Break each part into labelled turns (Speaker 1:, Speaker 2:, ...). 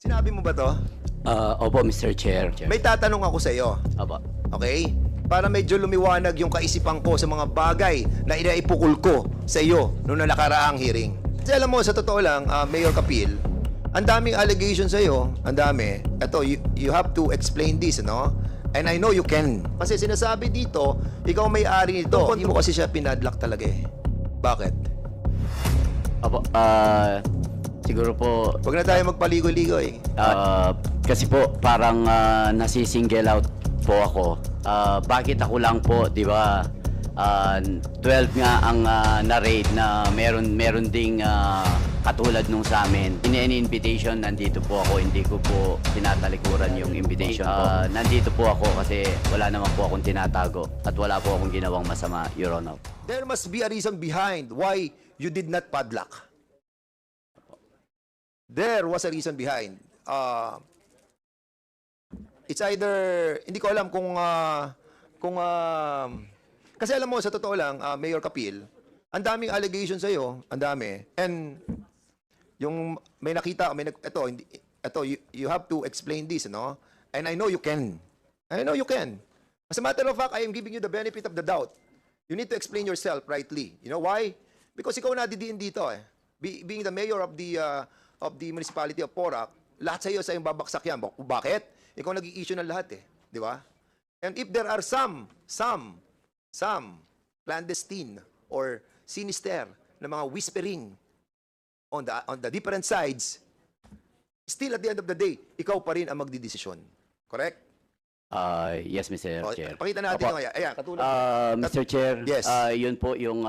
Speaker 1: Sinabi mo ba to?
Speaker 2: Opo, Mr. Chair.
Speaker 1: May tatanong ako sa iyo.
Speaker 2: Opo.
Speaker 1: Okay? Para medyo lumiwanag yung kaisipan ko sa mga bagay na inaipukul ko sa iyo noong nakaraang hearing. Kasi alam mo, sa totoo lang, Mayor Kapil, ang daming allegations sa iyo, ang dami. Ito, you have to explain this, no? And I know you can. Kasi sinasabi dito, ikaw may-ari nito. Hindi mo kasi siya pinadlock talaga eh. Bakit?
Speaker 2: Opo, siguro po,
Speaker 1: Huwag na tayo magpaligoy-ligoy.
Speaker 2: kasi po parang nasisingle out po ako. Bakit ako lang po, di ba, 12 nga ang na-rate na meron ding katulad nung sa amin. In any invitation, nandito po ako. Hindi ko po tinatalikuran yung invitation po. Nandito po ako kasi wala naman po akong tinatago at wala po akong ginawang masama, Your Honor.
Speaker 1: There must be a reason behind why you did not padlock. There was a reason behind. It's either, hindi ko alam kasi alam mo, sa totoo lang, Mayor Kapil, ang daming allegations sa'yo, ang dami. And, yung may nakita, you have to explain this, no? And I know you can. I know you can. As a matter of fact, I am giving you the benefit of the doubt. You need to explain yourself rightly. You know why? Because ikaw nadidiin dito eh. Being the mayor of the municipality of Porac, lahat sa iyong babaksak yan. Bakit? Ikaw nag-i-issue ng lahat eh. Di ba? And if there are some clandestine or sinister na mga whispering on the different sides, still at the end of the day, ikaw pa rin ang magdidesisyon. Correct?
Speaker 2: Yes, Mr. Chair.
Speaker 1: Pakita natin
Speaker 2: Opo.
Speaker 1: yung ayan, katulad.
Speaker 2: Mr. Chair,
Speaker 1: Yes.
Speaker 2: yun po yung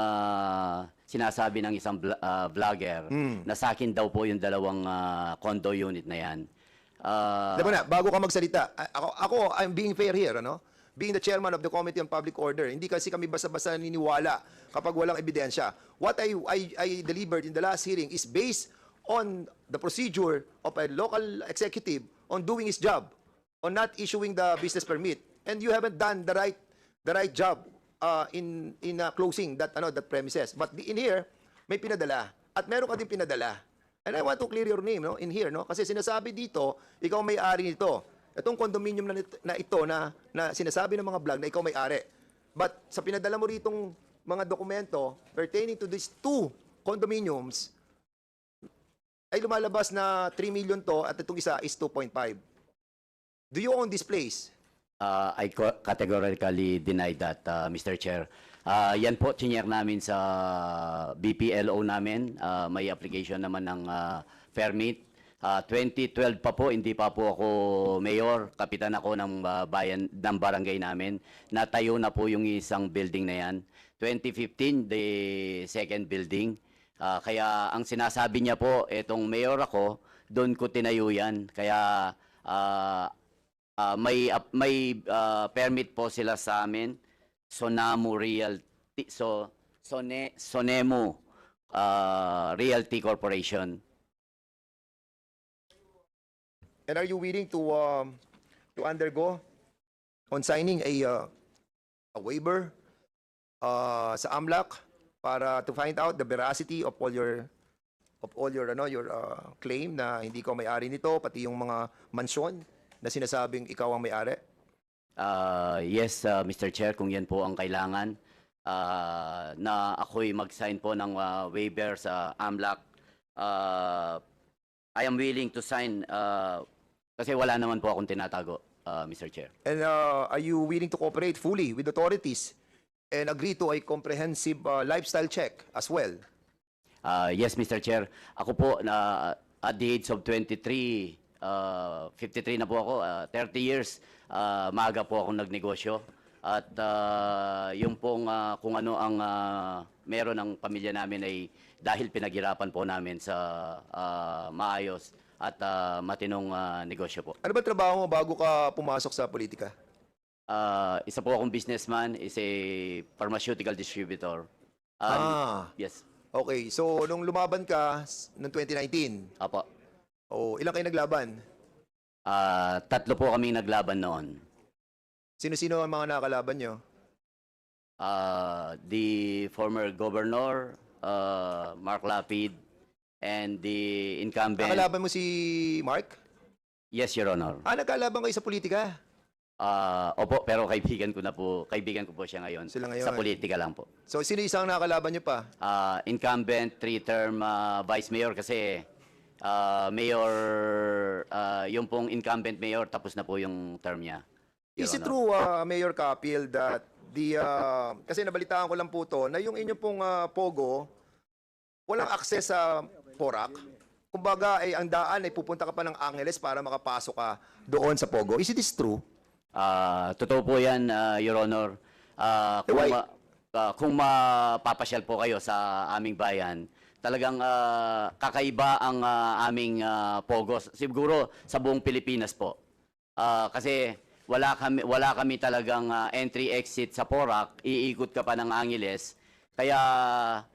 Speaker 2: sinasabi ng isang vlogger na sa akin daw po yung dalawang condo unit na yan.
Speaker 1: Diba na, bago ka magsalita, ako, I'm being fair here, ano? Being the chairman of the Committee on Public Order, hindi kasi kami basta-basta naniniwala kapag walang ebidensya. What I delivered in the last hearing is based on the procedure of a local executive on doing his job, on not issuing the business permit. And you haven't done the right job in closing that premises. But in here, may pinadala. At meron ka din pinadala. And I want to clear your name, no, in here, no? Kasi sinasabi dito, ikaw may-ari nito. Itong condominium na ito na sinasabi ng mga vlog na ikaw may-ari. But sa pinadala mo ritong mga dokumento pertaining to these two condominiums, ay lumalabas na 3 million to at itong isa is 2.5. Do you own this place?
Speaker 2: I categorically deny that, Mr. Chair. Yan po, chinyer namin sa BPLO namin. May application naman ng permit. 2012 pa po, hindi pa po ako mayor. Kapitan ako ng ng barangay namin. Natayo na po yung isang building na yan. 2015, the second building. Kaya ang sinasabi niya po, etong mayor ako, doon ko tinayo yan. Kaya may permit po sila sa amin. Sonamo Realty, Sonemo Realty Corporation.
Speaker 1: And are you willing to undergo on signing a waiver sa AMLAC para to find out the veracity of all your claim na hindi ko may-ari nito, pati yung mga mansyon na sinasabing ikaw ang may-ari?
Speaker 2: Yes, Mr. Chair, kung yan po ang kailangan na ako'y mag-sign po ng waiver sa AMLAC. I am willing to sign kasi wala naman po akong tinatago, Mr. Chair.
Speaker 1: And are you willing to cooperate fully with authorities and agree to a comprehensive lifestyle check as well?
Speaker 2: Yes, Mr. Chair. Ako po, at the age of 23, 53 na po ako, 30 years, maaga po akong nagnegosyo. At yung pong kung ano ang meron ng pamilya namin ay dahil pinaghirapan po namin sa maayos at matinong negosyo po.
Speaker 1: Ano ba trabaho mo bago ka pumasok sa politika?
Speaker 2: Isa po akong businessman, is a pharmaceutical distributor. Yes.
Speaker 1: Okay. So, nung lumaban ka noong 2019,
Speaker 2: Apo.
Speaker 1: ilang kayo naglaban?
Speaker 2: 3 po kaming naglaban noon.
Speaker 1: Sino-sino ang mga nakakalaban nyo?
Speaker 2: The former governor, Mark Lapid, and the incumbent.
Speaker 1: Nakalaban mo si Mark?
Speaker 2: Yes, Your Honor.
Speaker 1: Nagkalaban kayo sa politika?
Speaker 2: Opo, pero kaibigan ko po siya ngayon.
Speaker 1: Sila ngayon.
Speaker 2: Sa politika lang po.
Speaker 1: So, sino isang nakakalaban nyo pa?
Speaker 2: Incumbent, three-term vice mayor kasi mayor, yung pong incumbent mayor, tapos na po yung term niya. Your
Speaker 1: Is it
Speaker 2: Honor.
Speaker 1: true, Mayor Kapil, that kasi nabalitaan ko lang po to, na yung inyo pong Pogo, walang access sa Porac? Kumbaga, ang daan ay pupunta ka pa ng Angeles para makapasok ka doon sa Pogo. Is it true?
Speaker 2: Totoo po yan, Your Honor.
Speaker 1: Why?
Speaker 2: Kung mapapasyal po kayo sa aming bayan, talagang kakaiba ang aming Pogo. Siguro sa buong Pilipinas po. Kasi wala kami talagang entry-exit sa Porac, iikot ka pa ng Angeles. Kaya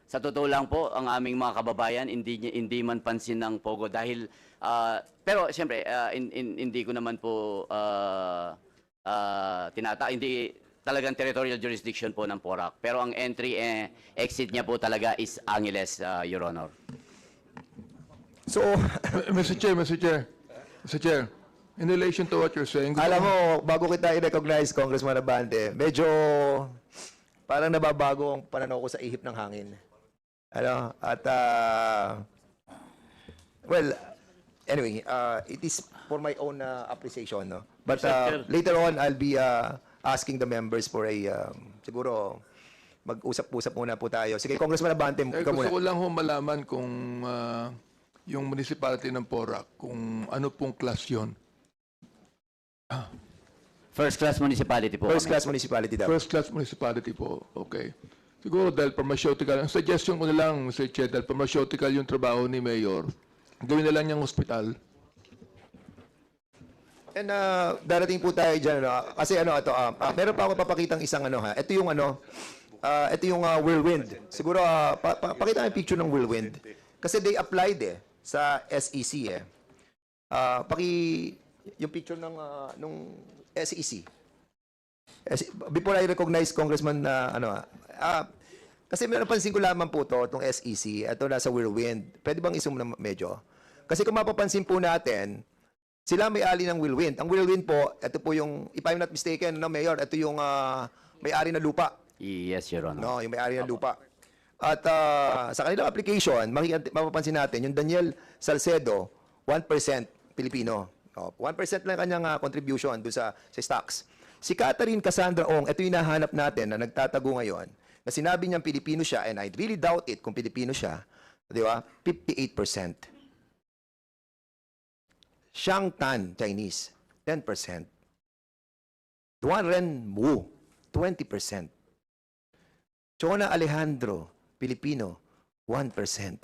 Speaker 2: sa totoo lang po, ang aming mga kababayan, hindi man pansin ng Pogo dahil, pero siyempre, hindi ko naman po hindi talagang territorial jurisdiction po ng Porac. Pero ang entry-exit niya po talaga is Angeles, Your Honor.
Speaker 1: So,
Speaker 3: Mr. Chair, in relation to what you're saying,
Speaker 1: alam mo, bago kita i-recognize, Congressman Abante, medyo parang nababago ang pananaw ko sa ihip ng hangin. Ano? At, well, anyway, it is for my own appreciation, no? But later on, I'll be asking the members for siguro, mag-usap-usap muna po tayo. Sige, Congressman Abante, ikaw
Speaker 3: gusto
Speaker 1: muna.
Speaker 3: ko lang ho malaman kung yung municipality ng Porac, kung ano pong class yun.
Speaker 2: First class municipality po.
Speaker 1: First class municipality daw.
Speaker 3: First class municipality po. Okay. Siguro dahil pharmaceutical, ang suggestion ko na lang, Mr. Chair, dahil pharmaceutical yung trabaho ni Mayor, gawin na lang niyang hospital.
Speaker 1: And darating po tayo dyan, ano? Kasi meron pa ako papakitang isang ito yung ito yung whirlwind. Siguro, pakita yung picture ng whirlwind. Kasi they applied sa SEC yung picture ng nung SEC. Before I recognize Congressman kasi napansin ko lamang po itong SEC, ito nasa whirlwind. Pwede bang isum na medyo? Kasi kung mapapansin po natin, sila may-ari ng whirlwind. Ang whirlwind po, ito po yung, if I'm not mistaken, Mayor, ito yung may-ari ng lupa.
Speaker 2: Yes, Your Honor.
Speaker 1: No, yung may-ari ng lupa. At sa kanilang application, mapapansin natin, yung Daniel Salcedo, 1% Pilipino. 1% lang kanyang contribution doon sa stocks. Si Catherine Cassandra Ong, ito yung nahanap natin na nagtatago ngayon, na sinabi niyang Pilipino siya, and I really doubt it kung Pilipino siya, di ba? 58%. Xiang Tan, Chinese, 10%. Duan Ren Wu, 20%. Chona Alejandro, Pilipino, 1%.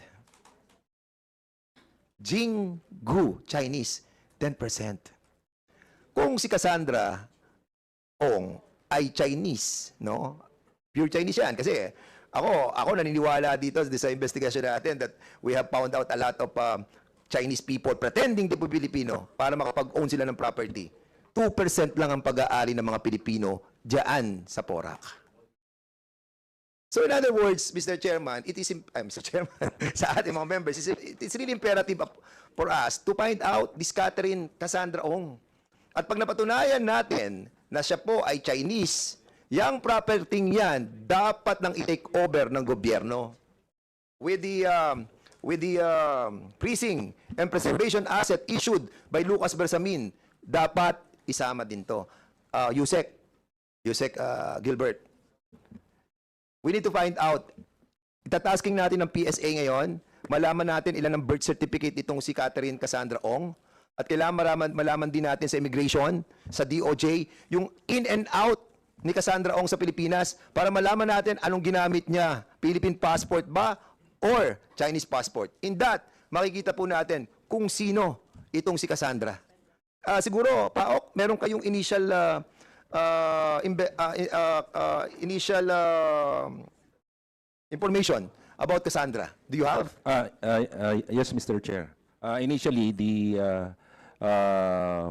Speaker 1: Jing Gu, Chinese, 10%. Kung si Cassandra Ong ay Chinese, no? Pure Chinese yan. Kasi ako naniniwala dito sa investigation natin that we have found out a lot of Chinese people pretending to be Filipino para makapag-own sila ng property. 2% lang ang pag-aari ng mga Pilipino diyan sa Porac. So in other words, Mr. Chairman, Mr. Chairman, sa ating mga members, it's really imperative for us to find out this Catherine Cassandra Ong. At pag napatunayan natin na siya po ay Chinese, yung property yan dapat nang i-take over ng gobyerno with the freezing and preservation asset issued by Lucas Bersamin, dapat isama din to. Yusek Gilbert. We need to find out. Itatasking natin ng PSA ngayon, malaman natin ilan ang birth certificate itong si Catherine Cassandra Ong, at kailangan malaman din natin sa immigration, sa DOJ, yung in and out ni Cassandra Ong sa Pilipinas para malaman natin anong ginamit niya. Philippine passport ba or Chinese passport? In that, makikita po natin kung sino itong si Cassandra. Siguro, Paok, meron kayong initial information about Cassandra. Do you have?
Speaker 4: Yes, Mr. Chair. Initially, the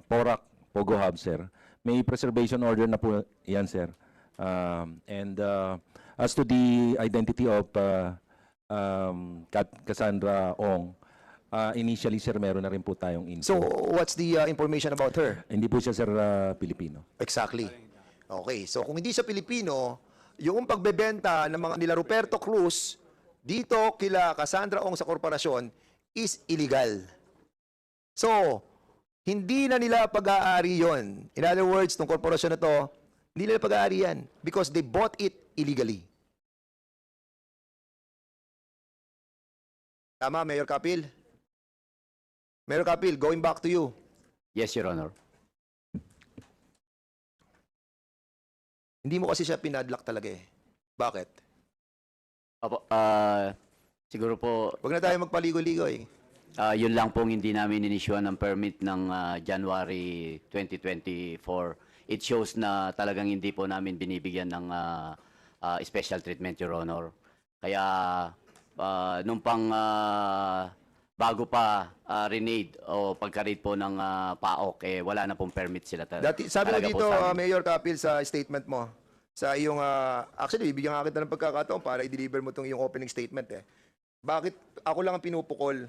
Speaker 4: Porac Pogo Hub, sir, may preservation order na po yan, sir. And as to the identity of Cassandra Ong, Initially, sir, meron na rin po tayong info.
Speaker 1: So, what's the information about her?
Speaker 4: Hindi po siya, sir, Pilipino.
Speaker 1: Exactly. Okay, so kung hindi siya Pilipino, yung pagbebenta ng mga nila Roberto Cruz dito kila Cassandra Ong sa korporasyon is illegal. So, hindi na nila pag-aari yon. In other words, tong korporasyon na to, hindi nila pag-aari yan because they bought it illegally. Tama, Mayor Kapil? Mayor Kapil, going back to you.
Speaker 2: Yes, Your Honor.
Speaker 1: Hindi mo kasi siya pinadlock talaga eh. Bakit?
Speaker 2: Opo, siguro po,
Speaker 1: Huwag na tayo magpaligo-ligo eh.
Speaker 2: yun lang pong hindi namin inisyuan ng permit ng January 2024. It shows na talagang hindi po namin binibigyan ng special treatment, Your Honor. Kaya nung pang bago pa renade o pagka-raid po ng PAOK, wala na pong permit sila.
Speaker 1: Sabi mo
Speaker 2: talaga po
Speaker 1: dito,
Speaker 2: sa amin.
Speaker 1: Mayor Kapil, sa statement mo, sa iyong, actually, bibigyan nga kita ng pagkakataon para i-deliver mo itong iyong opening statement eh. Bakit ako lang ang pinupukol?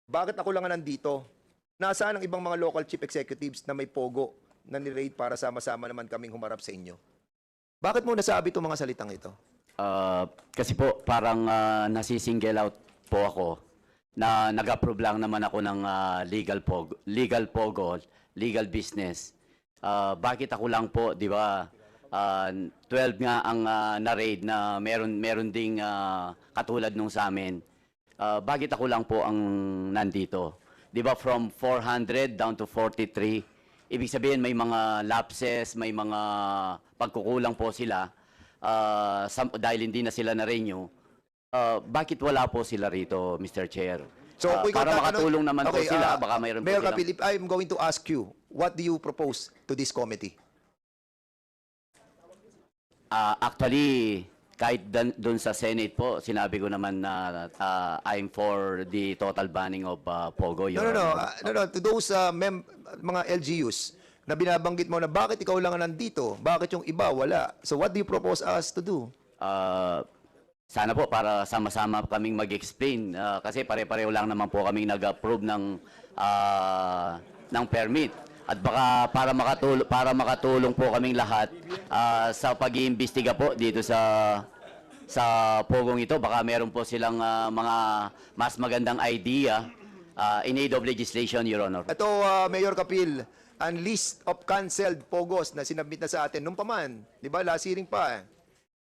Speaker 1: Bakit ako lang ang nandito? Nasaan ang ibang mga local chief executives na may pogo na ni-raid para sama-sama naman kaming humarap sa inyo? Bakit mo nasabi itong mga salitang ito?
Speaker 2: Kasi po parang nasisingle out po ako na nag-approve lang naman ako ng legal business. Bakit ako lang po, di ba? 12 nga ang na-raid na meron ding katulad nung sa amin. Bakit ako lang po ang nandito? Di ba from 400 down to 43? Ibig sabihin may mga lapses, may mga pagkukulang po sila dahil hindi na sila na-renew. Bakit wala po sila rito, Mr. Chair?
Speaker 1: So, kung ikaw
Speaker 2: para
Speaker 1: tatanong-
Speaker 2: makatulong naman po
Speaker 1: Okay,
Speaker 2: sila, baka mayroon po
Speaker 1: Mayor
Speaker 2: silang...
Speaker 1: Kapil, if I'm going to ask you, what do you propose to this committee?
Speaker 2: Actually, kahit doon sa Senate po, sinabi ko naman na I'm for the total banning of Pogo. Your Honor.
Speaker 1: No. To those mga LGUs na binabanggit mo na bakit ikaw lang ang nandito, bakit yung iba wala. So what do you propose us to do?
Speaker 2: Sana po para sama-sama kaming mag-explain kasi pare-pareho lang naman po kaming nag-approve ng permit. At baka para makatulong po kaming lahat sa pag-iimbestiga po dito sa pogong ito, baka meron po silang mga mas magandang idea in aid of legislation, Your Honor.
Speaker 1: Ito, Mayor Kapil, ang list of canceled pogos na sinabmit na sa atin nung paman, di ba, last hearing pa eh.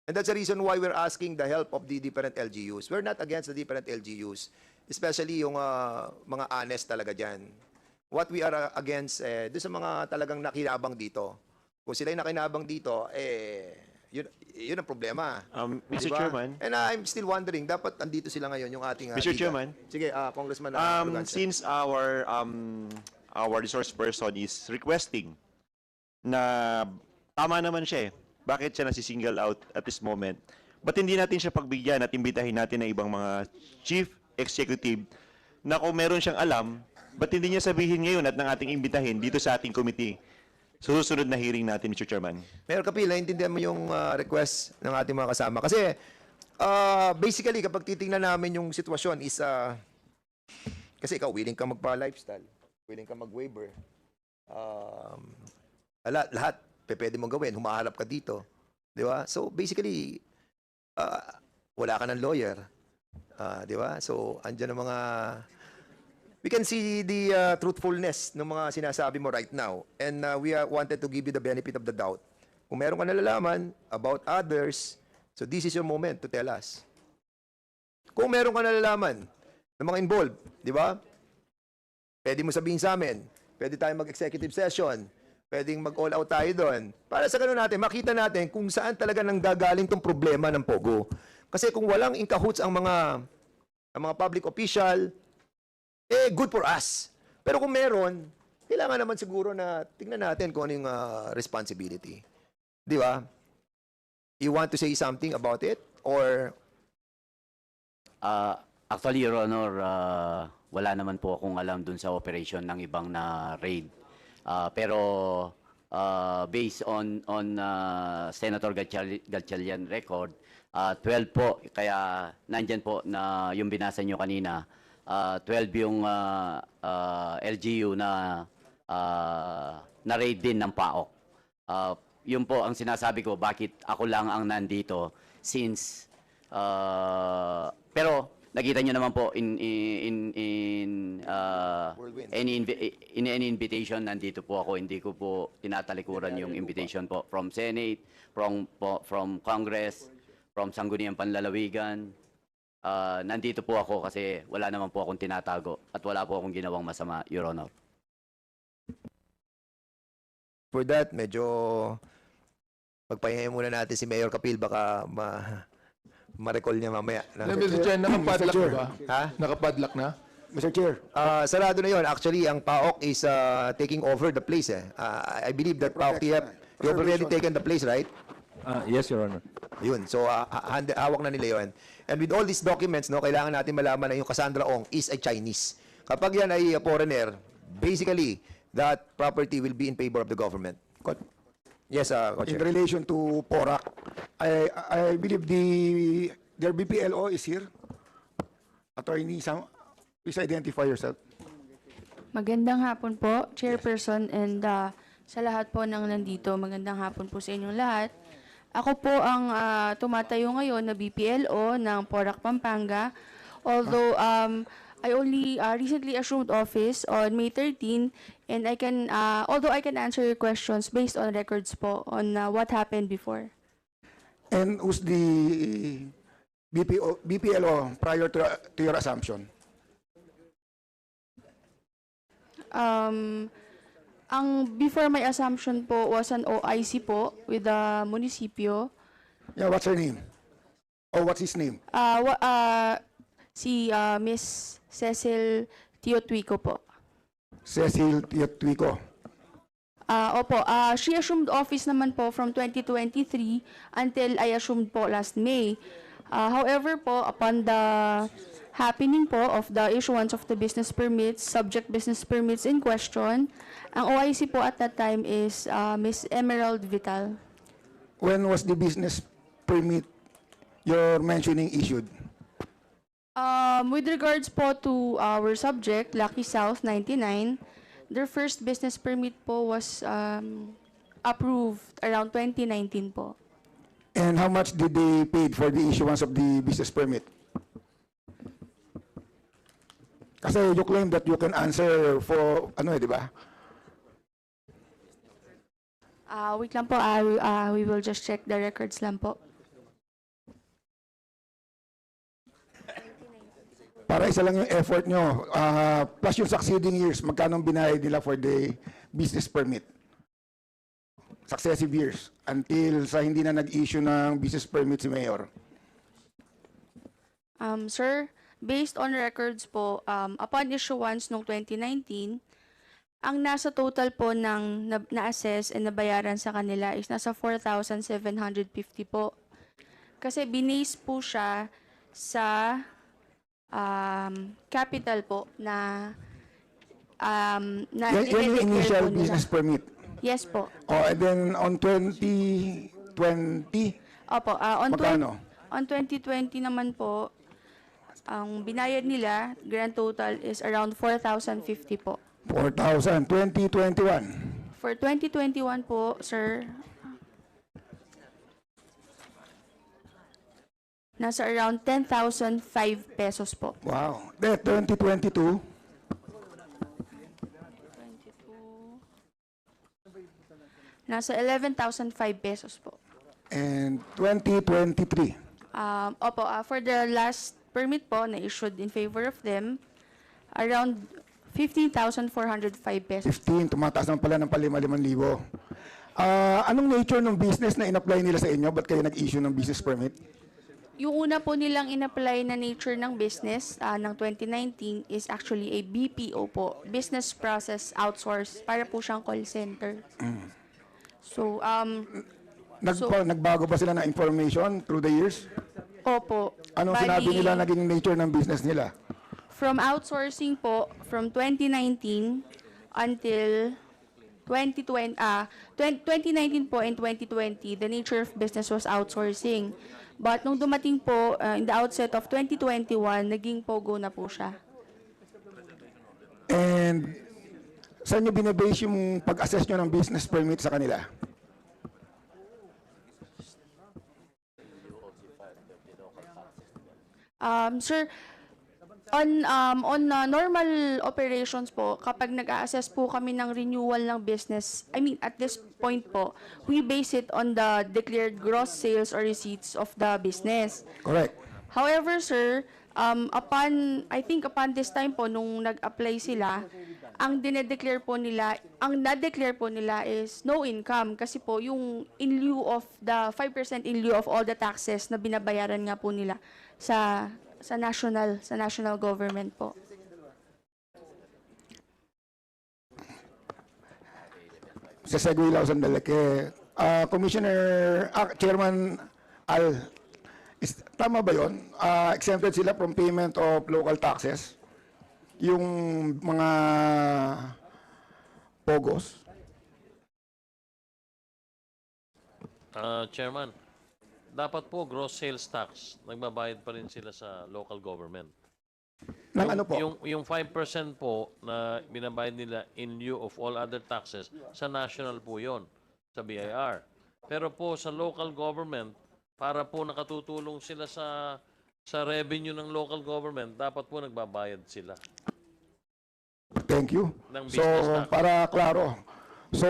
Speaker 1: And that's the reason why we're asking the help of the different LGUs. We're not against the different LGUs, especially yung mga honest talaga dyan. What we are against, doon sa mga talagang nakinabang dito. Kung sila yung nakinabang dito, yun ang problema.
Speaker 5: Mr.
Speaker 1: Diba?
Speaker 5: Chairman,
Speaker 1: And I'm still wondering, dapat andito sila ngayon, yung ating...
Speaker 5: Mr.
Speaker 1: liga.
Speaker 5: Chairman.
Speaker 1: Sige, Congressman Luganza.
Speaker 5: since our resource person is requesting na tama naman siya eh, bakit siya nasi-single out at this moment? Ba't hindi natin siya pagbigyan at imbitahin natin ng ibang mga chief executive na kung meron siyang alam, ba't hindi niya sabihin ngayon at ng ating imbitahin dito sa ating committee sa susunod na hearing natin, Mr. Chairman?
Speaker 1: Mayor Kapil, naintindihan mo yung request ng ating mga kasama. Kasi, basically, kapag titingnan namin yung sitwasyon is, kasi ikaw, willing ka magpa-lifestyle, willing ka mag-waiver, lahat, pwede mong gawin, humaharap ka dito. Di ba? So, basically, wala ka ng lawyer. Di ba? So, andyan ang mga... We can see the truthfulness ng mga sinasabi mo right now. And we wanted to give you the benefit of the doubt. Kung meron ka nalalaman about others, so this is your moment to tell us. Kung meron ka nalalaman ng mga involved, di ba? Pwede mo sabihin sa amin. Pwede tayo mag-executive session. Pwedeng mag-all out tayo doon. Para sa ganun natin, makita natin kung saan talaga nanggagaling tong problema ng Pogo. Kasi kung walang in cahoots ang mga public official, good for us. Pero kung meron, kailangan naman siguro na tingnan natin kung ano yung responsibility. Di ba? You want to say something about it? Or,
Speaker 2: Actually, Your Honor, wala naman po akong alam dun sa operation ng ibang na raid. Pero based on Senator Gatchalian record, 12 po, kaya nandyan po na yung binasa nyo kanina, 12 yung LGU na na-raid din ng PAOK. Yun po ang sinasabi ko, bakit ako lang ang nandito since pero nakita nyo naman po in any invitation, nandito po ako. Hindi ko po tinatalikuran yung invitation po from Senate, from Congress, from Sangguniang Panlalawigan. Nandito po ako kasi wala naman po akong tinatago at wala po akong ginawang masama, Your Honor.
Speaker 1: For that, medyo pagpahingayin muna natin si Mayor Kapil, baka ma-recall niya mamaya.
Speaker 3: Mr. Chair, nakapadlock na ba?
Speaker 1: Ha?
Speaker 3: Nakapadlock na?
Speaker 1: Mr. Chair, sarado na yon. Actually, ang PAOK is taking over the place. I believe that PAOK, you have already taken the place, right?
Speaker 4: Yes, Your Honor.
Speaker 1: Yun. So, hawak na nila yun. And with all these documents, no, kailangan natin malaman na yung Cassandra Ong is a Chinese. Kapag yan ay foreigner, basically, that property will be in favor of the government. Yes,
Speaker 6: In relation to PORAC, I believe their BPLO is here. Attorney Sam, please identify yourself.
Speaker 7: Magandang hapon po, Chairperson, and sa lahat po ng nandito, magandang hapon po sa inyong lahat. Ako po ang tumatayo ngayon na BPLO ng PORAC Pampanga. Although I only recently assumed office on May 13, and although I can answer your questions based on records po on what happened before.
Speaker 6: And who's the BPLO prior to your assumption?
Speaker 7: Ang before my assumption po was an OIC po with the munisipyo.
Speaker 6: Yeah, what's her name? Oh, what's his name?
Speaker 7: Si Miss Cecil Teotwico po.
Speaker 6: Cecil Teotwico.
Speaker 7: Opo, she assumed office naman po from 2023 until I assumed po last May. However po, upon the happening po of the issuance of the business permits, subject business permits in question, ang OIC po at that time is Miss Emerald Vital.
Speaker 6: When was the business permit you're mentioning issued?
Speaker 7: With regards po to our subject, Lucky South 99, their first business permit po was approved around 2019 po.
Speaker 6: And how much did they pay for the issuance of the business permit? Kasi you claim that you can answer for, di ba?
Speaker 7: Wait lang po, we will just check the records lang po.
Speaker 6: Para isa lang yung effort nyo, plus yung succeeding years, magkano ang binayad nila for the business permit? Successive years, until sa hindi na nag-issue ng business permit si Mayor.
Speaker 7: Sir, based on records po, upon issuance noong 2019, ang nasa total po ng na-assess and nabayaran sa kanila is nasa 4,750 po. Kasi binase po siya sa capital po na
Speaker 6: Yan yung initial business permit.
Speaker 7: Yes po.
Speaker 6: Oh, and then on 2020,
Speaker 7: Opo,
Speaker 6: magkano?
Speaker 7: on 2020 naman po, ang binayad nila, grand total is around 4,050 po.
Speaker 6: 4,000. 2021.
Speaker 7: For 2021 po, sir, nasa around 10,005 pesos po.
Speaker 6: Wow. Then 2022,
Speaker 7: Nasa 11,005 pesos po.
Speaker 6: and 2023.
Speaker 7: Opo, for the last permit po na issued in favor of them, around 15,405 pesos.
Speaker 6: 15, tumataas naman pala ng 5,000. Anong nature ng business na in-apply nila sa inyo? Ba't kayo nag-issue ng business permit?
Speaker 7: Yung una po nilang in-apply na nature ng business ng 2019 is actually a BPO po, Business Process Outsource, para po siyang call center. So,
Speaker 6: Nagbago ba sila ng information through the years?
Speaker 7: opo.
Speaker 6: Anong
Speaker 7: Bali,
Speaker 6: sinabi nila naging nature ng business nila?
Speaker 7: From outsourcing po, from 2019 until 2020, 2019 po and 2020, the nature of business was outsourcing. But nung dumating po, in the outset of 2021, naging POGO na po siya.
Speaker 6: And saan nyo binabase yung pag-assess nyo ng business permit sa kanila?
Speaker 7: Sir, on normal operations po, kapag nag-a-assess po kami ng renewal ng business, I mean, at this point po, we base it on the declared gross sales or receipts of the business.
Speaker 6: Correct.
Speaker 7: However, sir, I think upon this time po, nung nag-apply sila, ang dinedeclare po nila, ang na-declare po nila is no income kasi po yung in lieu of the 5% in lieu of all the taxes na binabayaran nga po nila sa national government po.
Speaker 6: Sa segue lang sandali kay Chairman Al, tama ba yun? Exempted sila from payment of local taxes? Yung mga POGOs?
Speaker 8: Chairman, dapat po gross sales tax, nagbabayad pa rin sila sa local government.
Speaker 6: Ng ano po?
Speaker 8: Yung 5% po na binabayad nila in lieu of all other taxes, sa national po yon, sa BIR. Pero po sa local government, para po nakatutulong sila sa revenue ng local government, dapat po nagbabayad sila.
Speaker 6: Thank you.
Speaker 8: Ng
Speaker 6: So,
Speaker 8: business tax.
Speaker 6: para klaro. So,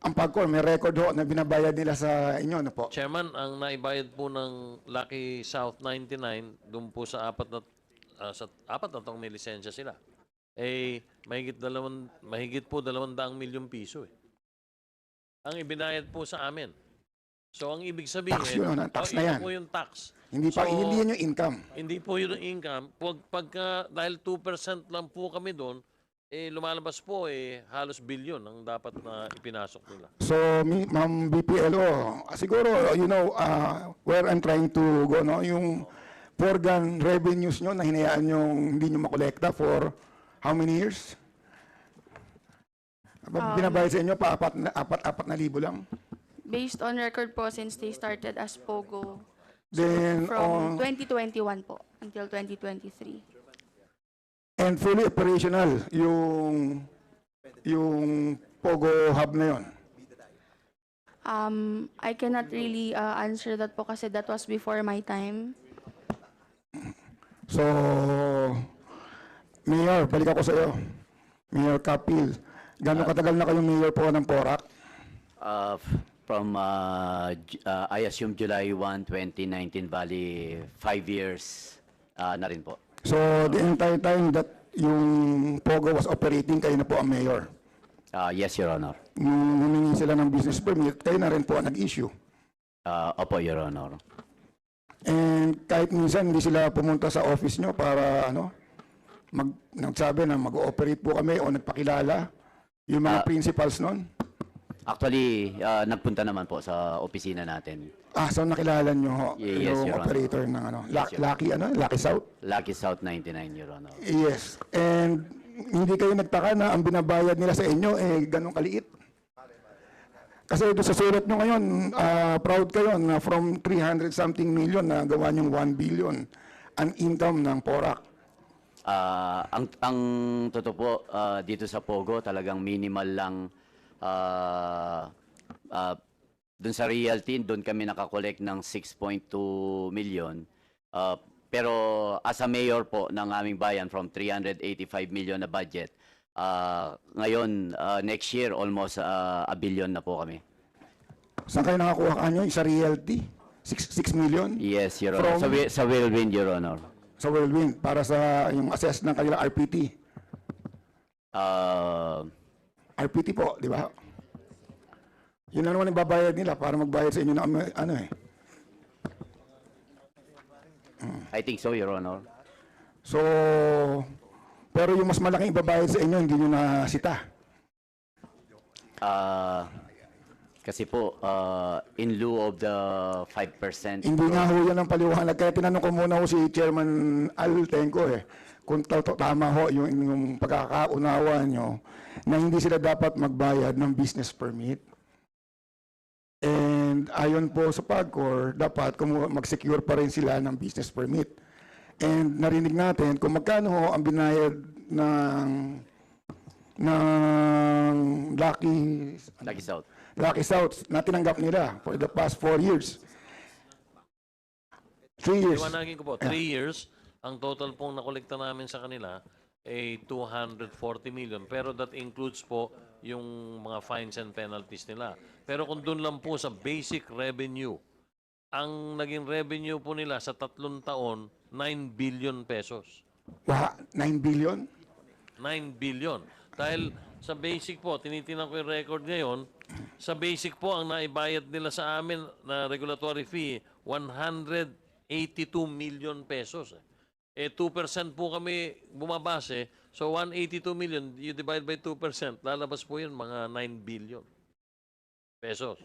Speaker 6: ang PAGCOR, may record ho na binabayad nila sa inyo, na po?
Speaker 8: Chairman, ang naibayad po ng Lucky South 99, doon po sa apat na taong may lisensya sila, mahigit po 200 milyong piso. Ang ibinayad po sa amin. So, ang ibig sabihin,
Speaker 6: Tax yun, tax na yan.
Speaker 8: po yung tax.
Speaker 6: Hindi pa,
Speaker 8: So,
Speaker 6: hindi yan yung income.
Speaker 8: Hindi po yun ang income. Dahil 2% lang po kami doon, lumalabas po halos bilyon ang dapat na ipinasok nila.
Speaker 6: So, Ma'am BPLO, siguro, where I'm trying to go, no, yung foregone revenues nyo na hinayaan yung hindi nyo makolekta for how many years? Binabayad sa inyo pa apat na libo lang.
Speaker 7: Based on record po since they started as POGO
Speaker 6: Then,
Speaker 7: from 2021 po until 2023.
Speaker 6: and fully operational yung Pogo Hub na yon.
Speaker 7: I cannot really answer that po kasi that was before my time.
Speaker 6: So, Mayor, balik ako sa iyo. Mayor Kapil, gano'ng katagal na kayong mayor po ng Porac?
Speaker 2: From, I assume July 1, 2019, bali 5 years na rin po.
Speaker 6: So, the entire time that yung Pogo was operating, kayo na po ang mayor.
Speaker 2: Yes, Your Honor.
Speaker 6: Nung humingi sila ng business permit, kayo na rin po ang nag-issue.
Speaker 2: Opo, Your Honor.
Speaker 6: And kahit minsan hindi sila pumunta sa office nyo para nagsabi na mag-ooperate po kami o nagpakilala yung mga principals nun.
Speaker 2: Actually, nagpunta naman po sa opisina natin.
Speaker 6: So nakilala nyo ho,
Speaker 2: Yes,
Speaker 6: yung
Speaker 2: Your Honor.
Speaker 6: operator ng
Speaker 2: Yes, Your Honor.
Speaker 6: Lucky South?
Speaker 2: Lucky South 99, Your Honor.
Speaker 6: Yes. And hindi kayo nagtaka na ang binabayad nila sa inyo ganun kaliit. Kasi ito sa sulat nyo ngayon, proud kayo na from 300 something million na gawa nyong 1 billion ang income ng Porac.
Speaker 2: Ang totoo po, dito sa Pogo, talagang minimal lang. Doon sa realty, doon kami nakakolekt ng 6.2 million. Pero as a mayor po ng aming bayan, from 385 million na budget, ngayon, next year, almost a billion na po kami.
Speaker 6: Saan kayo nakakuha kanyo? Sa realty? 6 million?
Speaker 2: Yes, Your Honor.
Speaker 6: From-
Speaker 2: Sa Whirlwind, Your Honor.
Speaker 6: Sa Whirlwind, para sa yung assess ng kanilang RPT. RPT po, di ba? Yun na naman ang babayad nila para magbayad sa inyo ng
Speaker 2: I think so, Your Honor.
Speaker 6: So, pero yung mas malaking ibabayad sa inyo, hindi nyo nasita.
Speaker 2: Kasi po, in lieu of the 5%.
Speaker 6: Hindi nga ho yan ang paliwanag. Kaya tinanong ko muna ho si Chairman Al Tenco kung tama ho yung pagkakaunawa nyo na hindi sila dapat magbayad ng business permit. And ayon po sa PAGCOR, dapat mag-secure pa rin sila ng business permit. And narinig natin kung magkano ho ang binayad ng
Speaker 2: Lucky South.
Speaker 6: Lucky South na tinanggap nila for the past 4 years. 3 years.
Speaker 8: Iwanagin ko po, 3 years, ang total pong nakolekta namin sa kanila ay 240 million. Pero that includes po yung mga fines and penalties nila. Pero kung doon lang po sa basic revenue, ang naging revenue po nila sa 3 taon, 9 billion pesos.
Speaker 6: 9 billion?
Speaker 8: 9 billion. Dahil sa basic po, tinitingnan ko yung record ngayon, sa basic po, ang naibayad nila sa amin na regulatory fee, 182 million pesos. 2% po kami bumabase. So 182 million, you divide by 2%, lalabas po yun mga 9 billion pesos.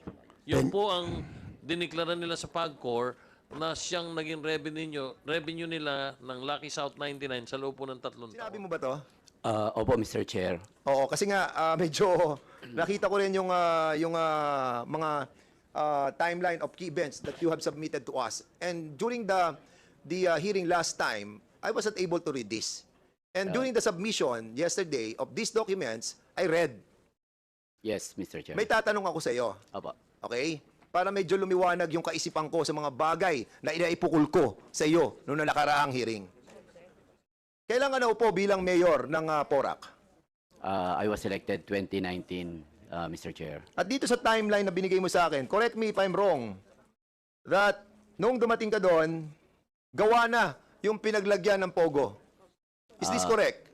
Speaker 8: Yun po ang diniklara nila sa PAGCOR na siyang naging revenue nila ng Lucky South 99 sa loob po ng 3 taon.
Speaker 1: Sinabi mo ba to?
Speaker 2: Opo, Mr. Chair.
Speaker 1: Oo, kasi nga medyo nakita ko rin yung mga timeline of key events that you have submitted to us. And during the hearing last time, I wasn't able to read this. And during the submission yesterday of these documents, I read.
Speaker 2: Yes, Mr. Chair.
Speaker 1: May tatanong ako sa iyo.
Speaker 2: Opo.
Speaker 1: Okay? Para medyo lumiwanag yung kaisipan ko sa mga bagay na inaipukul ko sa iyo noong nakaraang hearing. Kailan ka naupo bilang mayor ng PORAC?
Speaker 2: I was elected 2019, Mr. Chair.
Speaker 1: At dito sa timeline na binigay mo sa akin, correct me if I'm wrong, that nung dumating ka doon, gawa na yung pinaglagyan ng Pogo. Is this correct?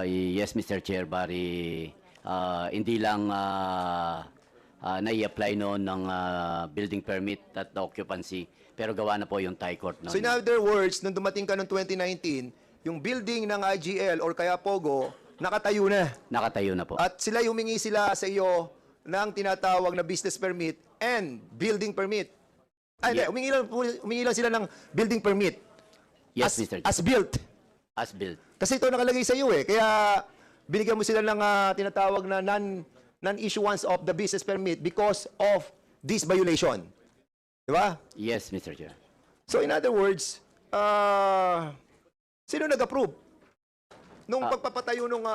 Speaker 2: Yes, Mr. Chair, bari hindi lang nai-apply noon ng building permit at occupancy, pero gawa na po yung Thai court noon.
Speaker 1: So in other words, nung dumating ka noong 2019, yung building ng IGL or kaya Pogo, nakatayo na.
Speaker 2: Nakatayo na po.
Speaker 1: At sila humingi sila sa iyo ng tinatawag na business permit and building permit. Ay,
Speaker 2: Yeah.
Speaker 1: hindi, humingi lang sila ng building permit.
Speaker 2: Yes, Mr. Chair.
Speaker 1: As built.
Speaker 2: As built.
Speaker 1: Kasi ito nakalagay sa iyo eh. Kaya binigyan mo sila ng tinatawag na non-issuance of the business permit because of this violation. Di ba?
Speaker 2: Yes, Mr. Chair.
Speaker 1: So in other words, sino nag-approve? Nung pagpapatayo ng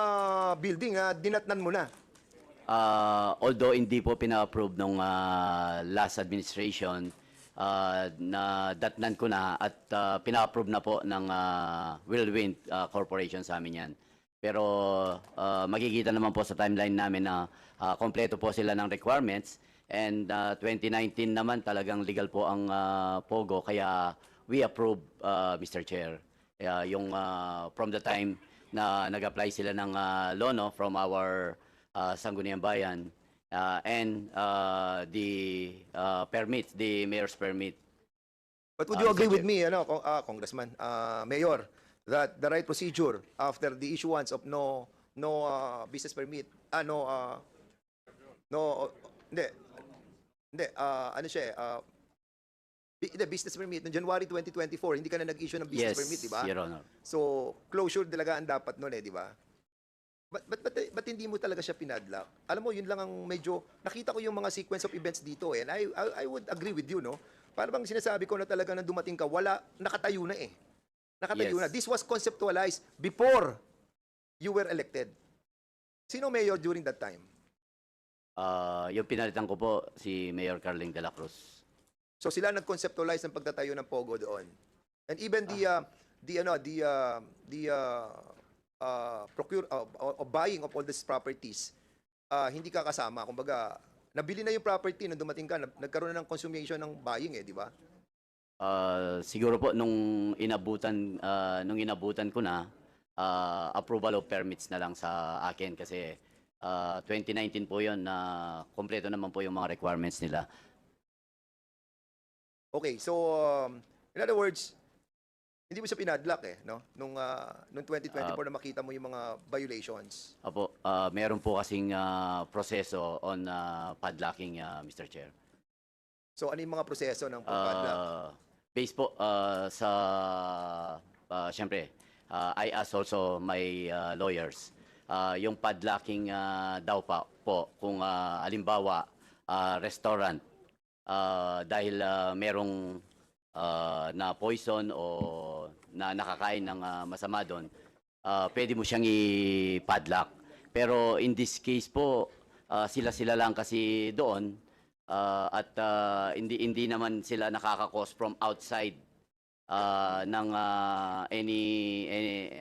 Speaker 1: building, dinatnan mo na.
Speaker 2: Although hindi po pina-approve nung last administration, na datnan ko na at pina-approve na po ng Whirlwind Corporation sa amin yan. Pero makikita naman po sa timeline namin na kompleto po sila ng requirements and 2019 naman talagang legal po ang Pogo kaya we approve, Mr. Chair. Yung from the time na nag-apply sila ng lono from our Sangguniang Bayan and the permit, the mayor's permit.
Speaker 1: But would you agree
Speaker 2: Mr.
Speaker 1: with me, Congressman, Mayor, that the right procedure after the issuance of no business permit, the business permit noong January 2024, hindi ka na nag-issue ng business
Speaker 2: Yes,
Speaker 1: permit, di ba?
Speaker 2: Your Honor.
Speaker 1: So, closure talaga ang dapat noon di ba? But hindi mo talaga siya pinadlock? Alam mo, yun lang ang medyo, nakita ko yung mga sequence of events dito and I would agree with you, no? Para bang sinasabi ko na talaga nang dumating ka, nakatayo na eh. Nakatayo
Speaker 2: Yes.
Speaker 1: na. This was conceptualized before you were elected. Sino mayor during that time?
Speaker 2: Yung pinalitan ko po, si Mayor Carling de la Cruz.
Speaker 1: So sila nag-conceptualize ng pagtatayo ng Pogo doon. And even buying of all these properties, hindi ka kasama. Kumbaga, nabili na yung property nung dumating ka, nagkaroon na ng consummation ng buying di ba?
Speaker 2: Siguro po nung inabutan ko na approval of permits na lang sa akin kasi 2019 po 'yon na kompleto naman po yung mga requirements nila.
Speaker 1: Okay, so in other words, hindi mo siya pinadlock no? Nung 2024 na makita mo yung mga violations.
Speaker 2: Apo, meron po kasing proseso on padlocking, Mr. Chair.
Speaker 1: So ano yung mga proseso ng pag-padlock?
Speaker 2: Based po sa siyempre, I asked also my lawyers. Yung padlocking daw po kung halimbawa restaurant dahil merong na poison o na nakakain ng masama doon, pwede mo siyang i-padlock. Pero in this case po, sila-sila lang kasi doon at hindi naman sila nakaka-cause from outside ng any